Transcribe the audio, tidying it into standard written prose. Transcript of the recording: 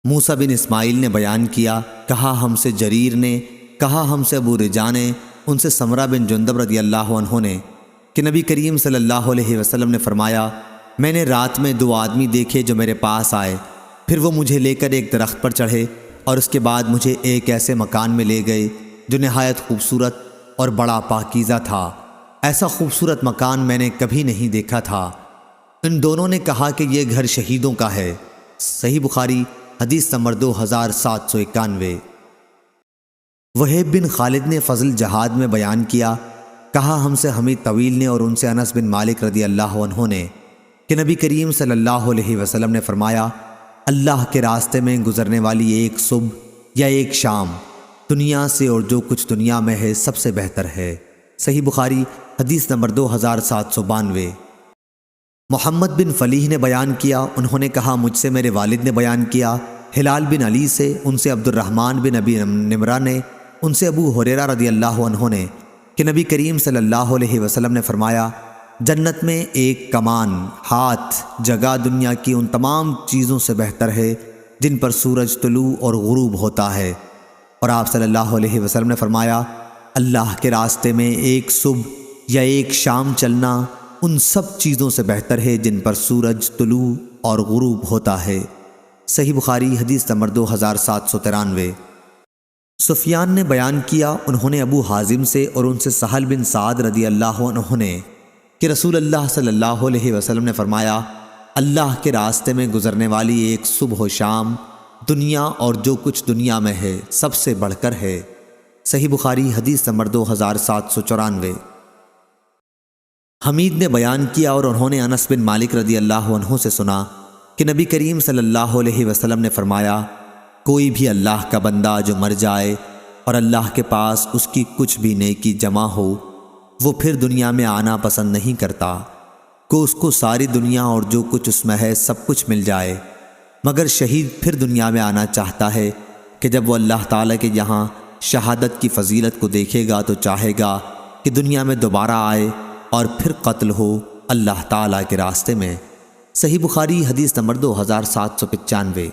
موسیٰ بن اسماعیل نے بیان کیا، کہا ہم سے جریر نے، کہا ہم سے ابو رجا نے، ان سے سمرہ بن جندب رضی اللہ عنہ نے کہ نبی کریم صلی اللہ علیہ وسلم نے فرمایا، میں نے رات میں 2 آدمی دیکھے جو میرے پاس آئے، پھر وہ مجھے لے کر ایک درخت پر چڑھے اور اس کے بعد مجھے ایک ایسے مکان میں لے گئے جو نہایت خوبصورت اور بڑا پاکیزہ تھا۔ ایسا خوبصورت مکان میں نے کبھی نہیں دیکھا تھا۔ ان دونوں نے کہا کہ یہ گھر شہیدوں کا ہے۔ صحیح بخاری حدیث نمبر 2791۔ وہیب بن خالد نے فضل جہاد میں بیان کیا، کہا ہم سے حمید طویل نے اور ان سے انس بن مالک رضی اللہ عنہ نے کہ نبی کریم صلی اللہ علیہ وسلم نے فرمایا، اللہ کے راستے میں گزرنے والی ایک صبح یا ایک شام دنیا سے اور جو کچھ دنیا میں ہے سب سے بہتر ہے۔ صحیح بخاری حدیث نمبر 2792۔ محمد بن فلیح نے بیان کیا، انہوں نے کہا مجھ سے میرے والد نے بیان کیا، ہلال بن علی سے، ان سے عبد الرحمن بن ابی نمرہ نے، ان سے ابو ہریرہ رضی اللہ عنہ نے کہ نبی کریم صلی اللہ علیہ وسلم نے فرمایا، جنت میں ایک کمان ہاتھ جگہ دنیا کی ان تمام چیزوں سے بہتر ہے جن پر سورج طلوع اور غروب ہوتا ہے۔ اور آپ صلی اللہ علیہ وسلم نے فرمایا، اللہ کے راستے میں ایک صبح یا ایک شام چلنا ان سب چیزوں سے بہتر ہے جن پر سورج طلوع اور غروب ہوتا ہے۔ صحیح بخاری حدیث نمبر 2793۔ سفیان نے بیان کیا، انہوں نے ابو حازم سے اور ان سے سہل بن سعد رضی اللہ عنہ نے کہ رسول اللہ صلی اللہ علیہ وسلم نے فرمایا، اللہ کے راستے میں گزرنے والی ایک صبح و شام دنیا اور جو کچھ دنیا میں ہے سب سے بڑھ کر ہے۔ صحیح بخاری حدیث نمبر 2794۔ حمید نے بیان کیا اور انہوں نے انس بن مالک رضی اللہ عنہ سے سنا کہ نبی کریم صلی اللہ علیہ وسلم نے فرمایا، کوئی بھی اللہ کا بندہ جو مر جائے اور اللہ کے پاس اس کی کچھ بھی نیکی جمع ہو، وہ پھر دنیا میں آنا پسند نہیں کرتا کہ اس کو ساری دنیا اور جو کچھ اس میں ہے سب کچھ مل جائے، مگر شہید پھر دنیا میں آنا چاہتا ہے کہ جب وہ اللہ تعالیٰ کے یہاں شہادت کی فضیلت کو دیکھے گا تو چاہے گا کہ دنیا میں دوبارہ آئے اور پھر قتل ہو اللہ تعالیٰ کے راستے میں۔ صحیح بخاری حدیث نمبر 2795۔